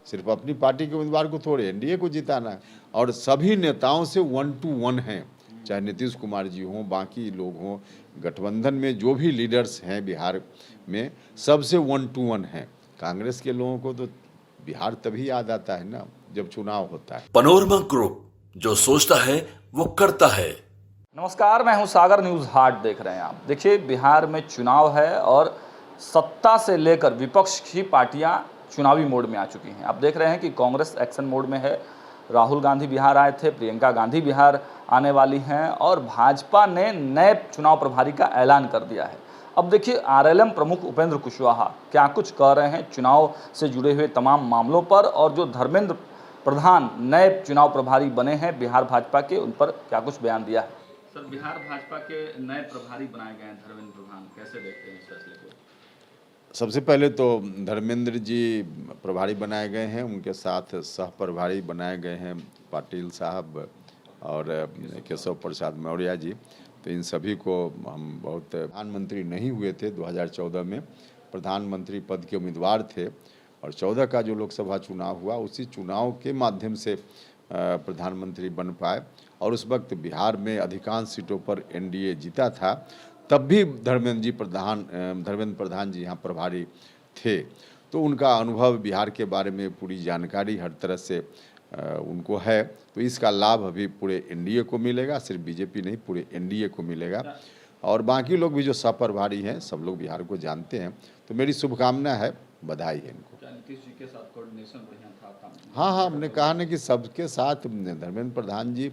सिर्फ अपनी पार्टी के उम्मीदवार को थोड़े एनडीए को जिताना है। और सभी नेताओं से 1 to 1 हैं, चाहे नीतीश कुमार जी हों, बाकी लोग हों, गठबंधन में जो भी लीडर्स हैं बिहार में, सबसे 1 to 1 हैं। कांग्रेस के लोगों को तो बिहार तभी याद आता है ना जब चुनाव होता है। पनोरमा ग्रुप, जो सोचता है वो करता है। नमस्कार, मैं हूं सागर, न्यूज़ हाट देख रहे हैं आप। देखिए, बिहार में चुनाव है और सत्ता से लेकर विपक्ष की पार्टियां चुनावी मोड में आ चुकी हैं। आप देख रहे हैं कि कांग्रेस एक्शन मोड में है। राहुल गांधी बिहार आए थे, प्रियंका गांधी बिहार आने वाली हैं और भाजपा ने नए चुनाव प्रभारी का ऐलान कर दिया है। अब देखिए, आरएलएम प्रमुख उपेंद्र कुशवाहा क्या कुछ कह रहे हैं चुनाव से जुड़े हुए तमाम मामलों पर, और जो धर्मेंद्र प्रधान नए चुनाव प्रभारी बने हैं बिहार भाजपा के, उन पर क्या कुछ बयान दिया है। सर, बिहार भाजपा के नए प्रभारी बनाए गए हैं धर्मेंद्र प्रधान, कैसे देखते हैं इस फैसले को? सबसे पहले तो धर्मेंद्र जी प्रभारी बनाए गए हैं, उनके साथ सह प्रभारी बनाए गए हैं पाटिल साहब और केशव प्रसाद मौर्य जी। तो इन सभी को हम बहुत, प्रधानमंत्री नहीं हुए थे 2014 में, प्रधानमंत्री पद के उम्मीदवार थे और 14 का जो लोकसभा चुनाव हुआ उसी चुनाव के माध्यम से प्रधानमंत्री बन पाए। और उस वक्त बिहार में अधिकांश सीटों पर एनडीए जीता था, तब भी धर्मेंद्र प्रधान जी यहाँ प्रभारी थे। तो उनका अनुभव, बिहार के बारे में पूरी जानकारी हर तरह से उनको है। तो इसका लाभ अभी पूरे एनडीए को मिलेगा, सिर्फ बीजेपी नहीं, पूरे एनडीए को मिलेगा। और बाकी लोग भी जो सह प्रभारी हैं, सब लोग बिहार को जानते हैं। तो मेरी शुभकामना है, बधाई है इनको। नीतीश जी के साथ कोऑर्डिनेशन बढ़िया था? हाँ, हमने कहा ना कि सबके साथ धर्मेंद्र प्रधान जी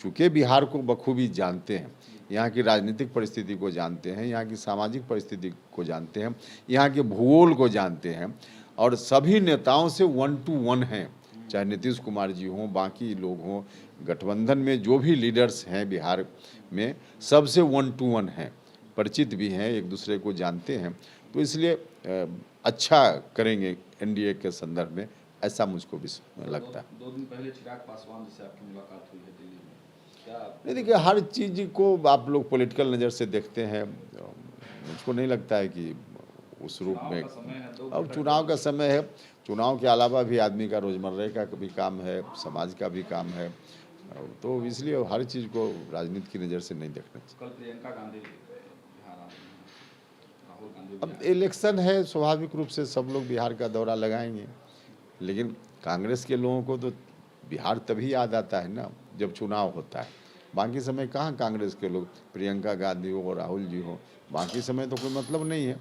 चूँकि बिहार को बखूबी जानते हैं, यहाँ की राजनीतिक परिस्थिति को जानते हैं, यहाँ की सामाजिक परिस्थिति को जानते हैं, यहाँ के भूगोल को जानते हैं, और सभी नेताओं से 1 to 1 हैं, चाहे नीतीश कुमार जी हों, बाकी लोग हों, गठबंधन में जो भी लीडर्स हैं बिहार में, सबसे 1 to 1 हैं, परिचित भी हैं, एक दूसरे को जानते हैं। तो इसलिए अच्छा करेंगे एनडीए के संदर्भ में, ऐसा मुझको भी लगता है। 2 दिन पहले चिराग पासवान से आपकी मुलाकात हुई है दिल्ली में, क्या? नहीं, देखिए, हर चीज़ को आप लोग पॉलिटिकल नज़र से देखते हैं। मुझको नहीं लगता है कि उस रूप में, अब चुनाव का समय है, चुनाव के अलावा भी आदमी का रोज़मर्रा का भी काम है, समाज का भी काम है, तो इसलिए हर चीज़ को राजनीति की नज़र से नहीं देखना चाहिए। कल प्रियंका गांधी बिहार आ रही हैं, राहुल गांधी। अब इलेक्शन है, स्वाभाविक रूप से सब लोग बिहार का दौरा लगाएंगे, लेकिन कांग्रेस के लोगों को तो बिहार तभी याद आता है ना जब चुनाव होता है। बाकी समय कहाँ कांग्रेस के लोग, प्रियंका गांधी हो, राहुल जी हो, बाकी समय तो कोई मतलब नहीं है।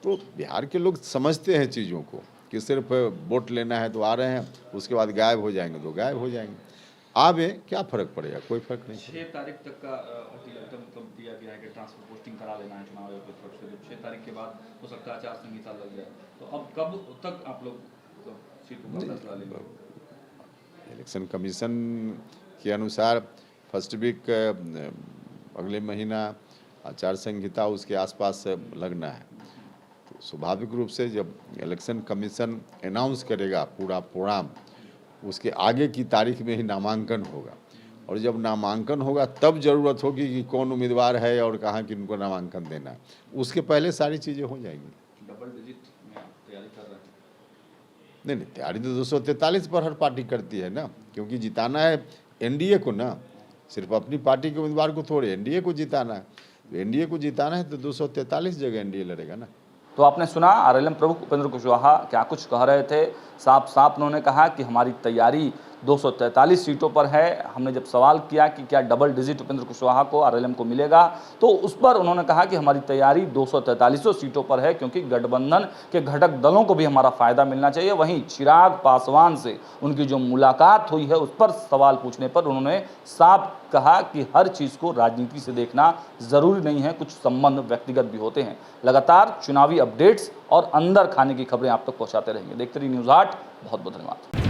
तो बिहार के लोग समझते हैं चीज़ों को कि सिर्फ वोट लेना है तो आ रहे हैं, उसके बाद गायब हो जाएंगे तो गायब हो जाएंगे। आवे क्या फ़र्क पड़ेगा, कोई फ़र्क नहीं। 6 तारीख तक का मतलब दिया गया है कि ट्रांसफर पोस्टिंग करा लेना है चुनाव आयोग की तरफ से। 6 तारीख के बाद हो सकता है आचार संहिता लग जाए, तो अब कब तक आप लोग सीटों का फैसला लेंगे? इलेक्शन कमीशन के अनुसार फर्स्ट वीक अगले महीना आचार संहिता उसके आसपास लगना है। तो स्वाभाविक रूप से जब इलेक्शन कमीशन अनाउंस करेगा पूरा प्रोग्राम, उसके आगे की तारीख में ही नामांकन होगा, और जब नामांकन होगा तब ज़रूरत होगी कि कौन उम्मीदवार है और कहाँ किनको नामांकन देना है। उसके पहले सारी चीज़ें हो जाएंगी। डबल डिजिट में आप तैयारी कर रहे हैं? नहीं, तैयारी तो 243 पर हर पार्टी करती है ना, क्योंकि जिताना है एनडीए को ना, सिर्फ अपनी पार्टी के उम्मीदवार को थोड़े एनडीए को जिताना है। तो एनडीए को जिताना है तो 243 जगह एनडीए लड़ेगा ना। तो आपने सुना आरएलएम प्रमुख उपेंद्र कुशवाहा क्या कुछ कह रहे थे। साफ साफ उन्होंने कहा कि हमारी तैयारी 243 सीटों पर है। हमने जब सवाल किया कि क्या डबल डिजिट उपेंद्र कुशवाहा को आरएलएम को मिलेगा, तो उस पर उन्होंने कहा कि हमारी तैयारी 243 सीटों पर है, क्योंकि गठबंधन के घटक दलों को भी हमारा फायदा मिलना चाहिए। वहीं चिराग पासवान से उनकी जो मुलाकात हुई है उस पर सवाल पूछने पर उन्होंने साफ कहा कि हर चीज़ को राजनीति से देखना ज़रूरी नहीं है, कुछ संबंध व्यक्तिगत भी होते हैं। लगातार चुनावी अपडेट्स और अंदर खाने की खबरें आप तक पहुंचाते रहेंगे। देखते रहिए न्यूज़ 8। बहुत बहुत धन्यवाद।